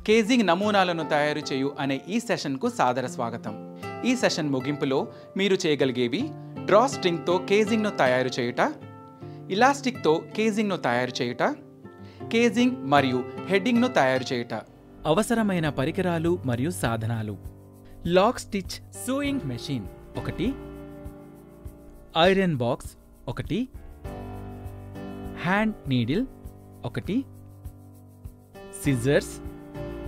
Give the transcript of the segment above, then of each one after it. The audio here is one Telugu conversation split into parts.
కేజింగ్ నమూనాలను తయారు చేయు అనే ఈ సెషన్కు సాదర స్వాగతం. ఈ సెషన్ ముగింపులో మీరు చేయగలిగేవి: డ్రా స్ట్రింగ్తో కేజింగ్ను తయారు చేయుట, ఇలాస్టిక్తో కేజింగ్ను తయారు చేయుట, కేజింగ్ మరియు హెడ్డింగ్ను తయారు చేయుట. అవసరమైన పరికరాలు మరియు సాధనాలు: lock stitch sewing machine 1, iron box 1, hand needle 1, scissors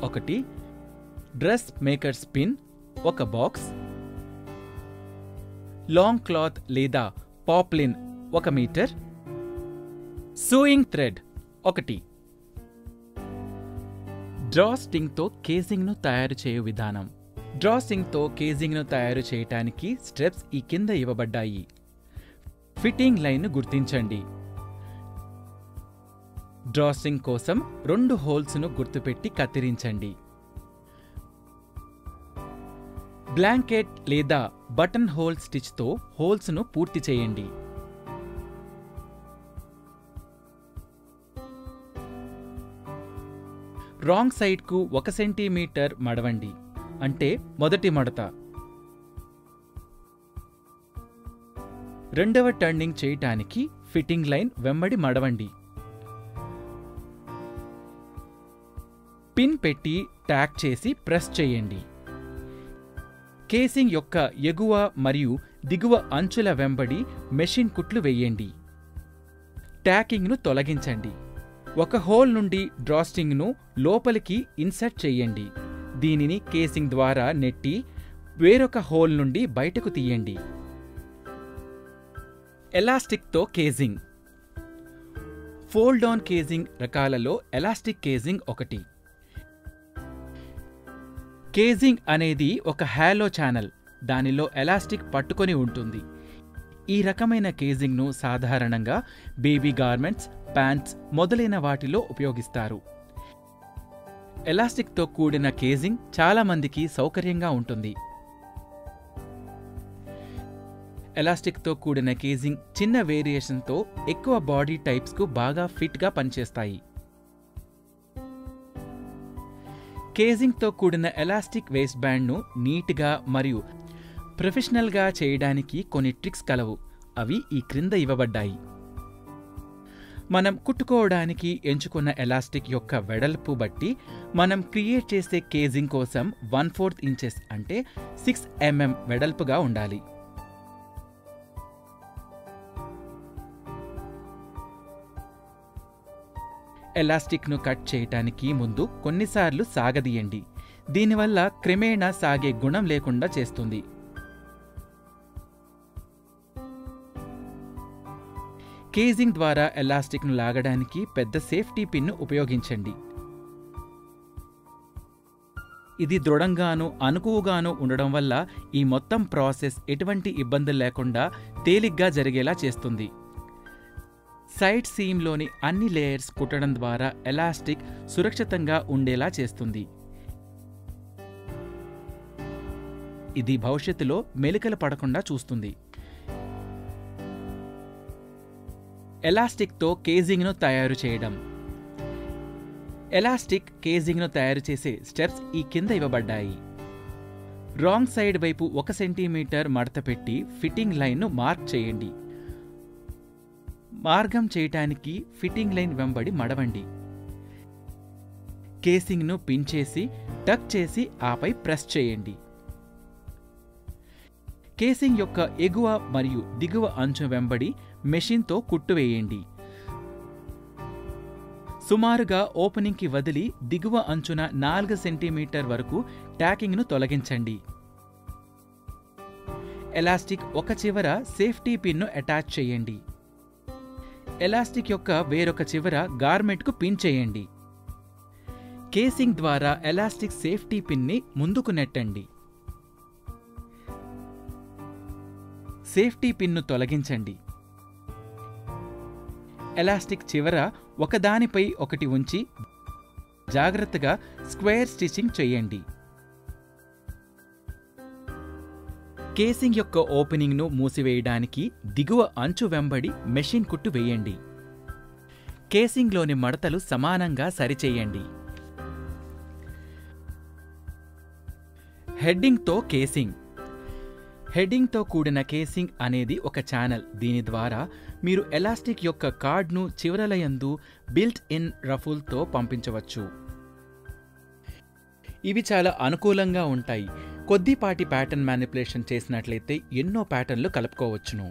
1, dress maker spin 1 box, long cloth లేదా poplin 1 metre, sewing thread 1. Draw స్ట్రింగ్తో కేజింగ్ను తయారు చేయు విధానం. డ్రా స్ట్రింగ్తో కేజింగ్ను తయారు చేయటానికి స్టెప్స్ ఈ కింద ఇవ్వబడ్డాయి. ఫిట్టింగ్ లైన్ను గుర్తించండి. డ్రా స్ట్రింగ్ కోసం 2 హోల్స్ను గుర్తుపెట్టి కత్తిరించండి. బ్లాంకెట్ లేదా బటన్ హోల్ స్టిచ్తో హోల్స్ను పూర్తి చేయండి. రాంగ్ సైడ్కు 1 సెంటీమీటర్ మడవండి, అంటే మొదటి మడత. రెండవ టర్నింగ్ చేయటానికి ఫిట్టింగ్ లైన్ వెంబడి మడవండి. పిన్ పెట్టి ట్యాక్ చేసి ప్రెస్ చేయండి. కేసింగ్ యొక్క ఎగువ మరియు దిగువ అంచుల వెంబడి మెషిన్ కుట్లు వేయండి. ట్యాకింగ్ను తొలగించండి. 1 హోల్ నుండి డ్రా స్ట్రింగ్ను లోపలికి ఇన్సర్ట్ చేయండి. దీనిని కేసింగ్ ద్వారా నెట్టి వేరొక హోల్ నుండి బయటకు తీయండి. ఎలాస్టిక్తో కేజింగ్. ఫోల్డ్ ఆన్ కేజింగ్ రకాలలో ఎలాస్టిక్ కేజింగ్ 1. కేజింగ్ అనేది ఒక హాలో ఛానల్, దానిలో ఎలాస్టిక్ పట్టుకొని ఉంటుంది. ఈ రకమైన కేజింగ్ను సాధారణంగా బేబీ గార్మెంట్స్, ప్యాంట్స్ మొదలైన వాటిలో ఉపయోగిస్తారు. ఎలాస్టిక్తో కూడిన కేజింగ్ చాలా మందికి సౌకర్యంగా ఉంటుంది. ఎలాస్టిక్తో కూడిన కేజింగ్ చిన్న వేరియేషన్తో ఎక్కువ బాడీ టైప్స్కు బాగా ఫిట్గా పనిచేస్తాయి. కేజింగ్తో కూడిన ఎలాస్టిక్ వేస్ట్ బ్యాండ్ను నీట్గా మరియు ప్రొఫెషనల్గా చేయడానికి కొన్ని ట్రిక్స్ కలవు. అవి ఈ క్రింద ఇవ్వబడ్డాయి. మనం కుట్టుకోవడానికి ఎంచుకున్న ఎలాస్టిక్ యొక్క వెడల్పు బట్టి మనం క్రియేట్ చేసే కేజింగ్ కోసం 1/4 ఇంచెస్ అంటే 6 mm వెడల్పుగా ఉండాలి. ఎలాస్టిక్ను కట్ చేయటానికి ముందు కొన్నిసార్లు సాగదీయండి. దీనివల్ల క్రమేణా సాగే గుణం లేకుండా చేస్తుంది. కేజింగ్ ద్వారా ఎలాస్టిక్ను లాగడానికి పెద్ద సేఫ్టీ పిన్ను ఉపయోగించండి. ఇది దృఢంగానూ అనుకువగానూ ఉండడం వల్ల ఈ మొత్తం ప్రాసెస్ ఎటువంటి ఇబ్బందులు లేకుండా తేలిగ్గా జరిగేలా చేస్తుంది. సైడ్ సీమ్లోని అన్ని లేయర్స్ కుట్టడం ద్వారా ఎలాస్టిక్ సురక్షితంగా ఉండేలా చేస్తుంది. ఇది భవిష్యత్తులో మెలికలు పడకుండా చూస్తుంది. ఎలాస్టిక్తో కేజింగ్ను తయారు చేయడం. ఎలాస్టిక్ కేజింగ్ను తయారు చేసే స్టెప్స్ ఈ కింద ఇవ్వబడ్డాయి. రాంగ్ సైడ్ వైపు 1 సెంటీమీటర్ మడత పెట్టి ఫిట్టింగ్ లైన్ను మార్క్ చేయండి. మార్గం చేయటానికి ఫిట్టింగ్ లైన్ వెంబడి మడవండి. కేసింగ్ను పిన్ చేసి టక్ చేసి ఆపై ప్రెస్ చేయండి. కేసింగ్ యొక్క ఎగువ మరియు దిగువ అంచు వెంబడి మెషిన్తో కుట్టువేయండి. సుమారుగా ఓపెనింగ్కి వదిలి దిగువ అంచున 4 సెంటీమీటర్ వరకు ట్యాకింగ్ను తొలగించండి. ఎలాస్టిక్ ఒక చివర సేఫ్టీ పిన్ను అటాచ్ చేయండి. ఎలాస్టిక్ యొక్క వేరొక చివర గార్మెంట్కు పిన్ చేయండి. కేసింగ్ ద్వారా ఎలాస్టిక్ సేఫ్టీ పిన్ని ముందుకు నెట్టండి. సేఫ్టీ పిన్ను తొలగించండి. ఎలాస్టిక్ చివర ఒకదానిపై ఒకటి ఉంచి జాగ్రత్తగా స్క్వేర్ స్టిచ్చింగ్ చేయండి. కేసింగ్ యొక్క ఓపెనింగ్ను మూసివేయడానికి దిగువ అంచు వెంబడి మెషిన్ కుట్టు వేయండి. కేసింగ్లోని మడతలు సమానంగా సరిచేయండి. హెడ్డింగ్తో కేసింగ్. హెడ్డింగ్తో కూడిన కేసింగ్ అనేది ఒక ఛానల్. దీని ద్వారా మీరు ఎలాస్టిక్ యొక్క కార్డ్ను చివరలయందు బిల్ట్ ఇన్ రఫుల్తో పంపించవచ్చు. ఇవి చాలా అనుకూలంగా ఉంటాయి. కొద్దిపాటి ప్యాటర్న్ మ్యానిపులేషన్ చేసినట్లయితే ఎన్నో ప్యాటర్న్లు కలుపుకోవచ్చును.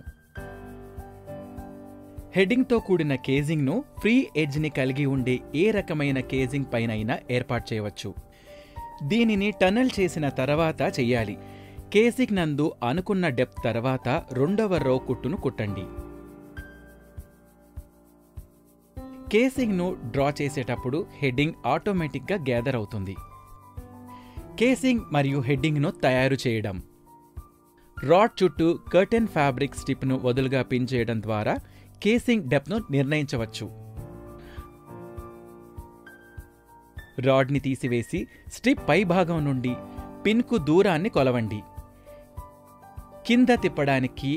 హెడ్డింగ్తో కూడిన కేజింగ్ను ఫ్రీ ఎడ్జ్ని కలిగి ఉండే ఏ రకమైన కేజింగ్ పైనైనా ఏర్పాటు చేయవచ్చు. దీనిని టనల్ చేసిన తర్వాత చెయ్యాలి. కేసింగ్ నందు అనుకున్న డెప్త్ తర్వాత రెండవ రో కుట్టును కుట్టండి. కేసింగ్ను డ్రా చేసేటప్పుడు హెడ్డింగ్ ఆటోమేటిక్గా గ్యాదర్ అవుతుంది. కేసింగ్ మరియు హెడ్డింగ్ను తయారు చేయడం. రాడ్ చుట్టూ కర్టెన్ ఫ్యాబ్రిక్ స్ట్రిప్ను వదులుగా పిన్ చేయడం ద్వారా కేసింగ్ డెప్త్ను నిర్ణయించవచ్చు. రాడ్ని తీసివేసి స్ట్రిప్ పై భాగం నుండి పిన్కు దూరాన్ని కొలవండి. కింద తిప్పడానికి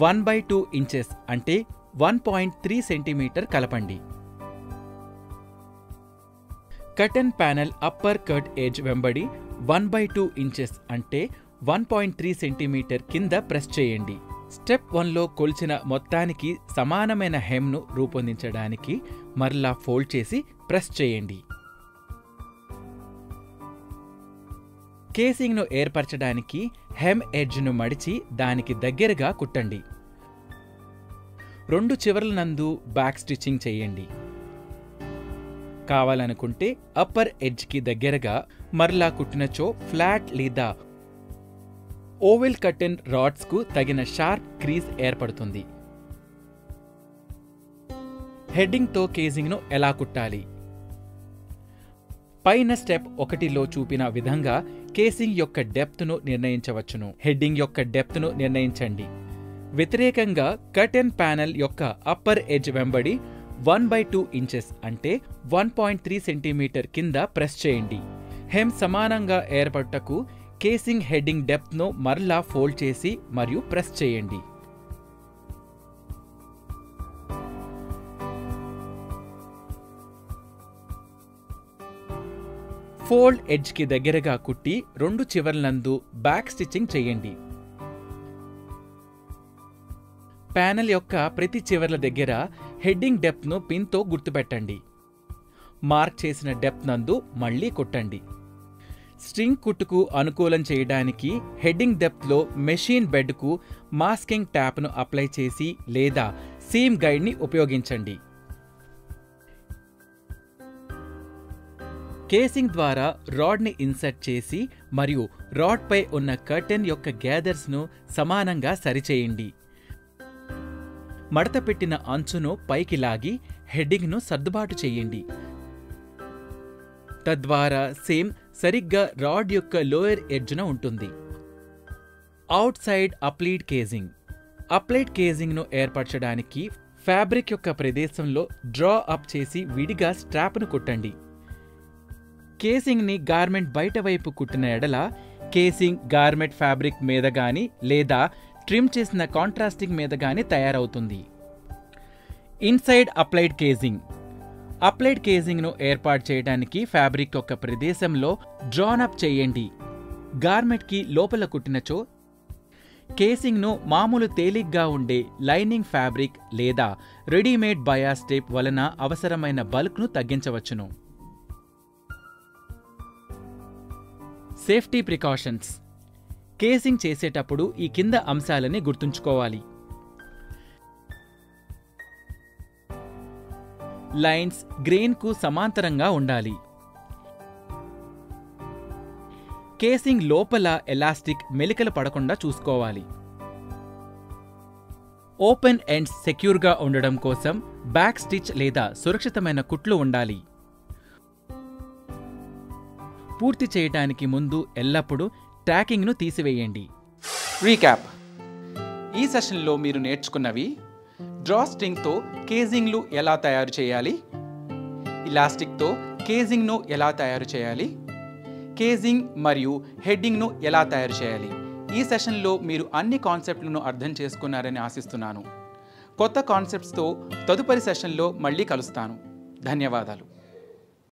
1/2 ఇంచెస్ అంటే 1.3 సెంటీమీటర్ కలపండి. Curtain panel upper cut edge వెంబడి 1/2 ఇంచెస్ అంటే 1.3 సెంటీమీటర్ కింద ప్రెస్ చేయండి. స్టెప్ 1లో కొలిచిన మొత్తానికి సమానమైన హెమ్ను రూపొందించడానికి మరలా ఫోల్డ్ చేసి ప్రెస్ చేయండి. కేసింగ్ను ఏర్పరచడానికి హెమ్ ఎడ్జ్ను మడిచి దానికి దగ్గరగా కుట్టండి. రెండు చివర్ల నందు బ్యాక్ స్టిచ్చింగ్ చేయండి. కావాలనుకుంటే అప్పర్ ఎడ్జ్కి దగ్గరగా మరలా కుట్టినచో ఫ్లాట్ లేదా ఓవెల్ కర్టెన్ రాడ్స్కు తగిన షార్ప్ క్రీజ్ ఏర్పడుతుంది. హెడ్డింగ్తో కేసింగ్ను ఎలా కుట్టాలి? పైన స్టెప్ 1లో చూపిన విధంగా కేసింగ్ యొక్క డెప్త్ను నిర్ణయించవచ్చును. హెడ్డింగ్ యొక్క డెప్త్ను నిర్ణయించండి. వ్యతిరేకంగా కర్టెన్ ప్యానెల్ యొక్క అప్పర్ ఎడ్జ్ వెంబడి 1/2 ఇంచెస్ అంటే 1.3 సెంటీమీటర్ కింద ప్రెస్ చేయండి. హెమ్ సమానంగా ఏర్పడటకు కేసింగ్ హెడ్డింగ్ డెప్త్ను మరలా ఫోల్డ్ చేసి మరియు ప్రెస్ చేయండి. ఫోల్డ్ ఎడ్జ్కి దగ్గరగా కుట్టి రెండు చివర్లందు బ్యాక్ స్టిచ్చింగ్ చేయండి. ప్యానెల్ యొక్క ప్రతి చివర్ల దగ్గర హెడ్డింగ్ డెప్త్ను పిన్తో గుర్తుపెట్టండి. మార్క్ చేసిన డెప్త్ నందు మళ్లీ కుట్టండి. స్ట్రింగ్ కుట్టుకు అనుకూలం చేయడానికి హెడ్డింగ్ డెప్త్లో మెషిన్ బెడ్కు మాస్కింగ్ ట్యాప్ను అప్లై చేసి లేదా సీమ్ గైడ్ని ఉపయోగించండి. కేసింగ్ ద్వారా రాడ్ని ఇన్సర్ట్ చేసి మరియు రాడ్పై ఉన్న కర్టెన్ యొక్క గ్యాదర్స్ను సమానంగా సరిచేయండి. మడత పెట్టిన అంచును పైకి లాగి హెడ్డింగ్ను సర్దుబాటు చేయండి. తద్వారా సేమ్ సరిగ్గా రాడ్ యొక్క లోయర్ ఎడ్జ్న ఉంటుంది. Outside applied casing. Applied కేసింగ్ను ఏర్పరచడానికి ఫ్యాబ్రిక్ యొక్క ప్రదేశంలో డ్రా అప్ చేసి విడిగా స్ట్రాప్ను కుట్టండి. కేసింగ్ని గార్మెంట్ బయట వైపు కుట్టిన ఎడల కేసింగ్ గార్మెంట్ ఫ్యాబ్రిక్ మీద గాని లేదా ట్రిమ్ చేసిన కాంట్రాస్టింగ్ మీద గాని తయారవుతుంది. Inside applied casing. అప్లైడ్ కేసింగ్ను ఏర్పాటు చేయడానికి ఫ్యాబ్రిక్ యొక్క ప్రదేశంలో డ్రాన్ అప్ చేయండి. గార్మెంట్కి లోపల కుట్టినచో కేసింగ్ను మామూలు తేలిగ్గా ఉండే లైనింగ్ ఫ్యాబ్రిక్ లేదా రెడీమేడ్ బయాస్ టేప్ వలన అవసరమైన బల్క్ను తగ్గించవచ్చును. Safety precautions. కేసింగ్ చేసేటప్పుడు ఈ కింద అంశాలని గుర్తుంచుకోవాలి. లైన్స్ గ్రెయిన్కు సమాంతరంగా ఉండాలి. కేసింగ్ లోపల ఎలాస్టిక్ మెలికలు పడకుండా చూసుకోవాలి. ఓపెన్ ఎండ్స్ సెక్యూర్గా ఉండడం కోసం బ్యాక్ స్టిచ్ లేదా సురక్షితమైన కుట్లు ఉండాలి. పూర్తి చేయడానికి ముందు ఎల్లప్పుడూ ట్యాకింగ్ను తీసివేయండి. రీక్యాప్. ఈ సెషన్లో మీరు నేర్చుకున్నవి: డ్రా స్ట్రింగ్తో కేజింగ్లు ఎలా తయారు చేయాలి, ఇలాస్టిక్తో కేజింగ్ను ఎలా తయారు చేయాలి, కేజింగ్ మరియు హెడ్డింగ్ను ఎలా తయారు చేయాలి. ఈ సెషన్లో మీరు అన్ని కాన్సెప్ట్లను అర్థం చేసుకున్నారని ఆశిస్తున్నాను. కొత్త కాన్సెప్ట్స్తో తదుపరి సెషన్లో మళ్ళీ కలుస్తాను. ధన్యవాదాలు.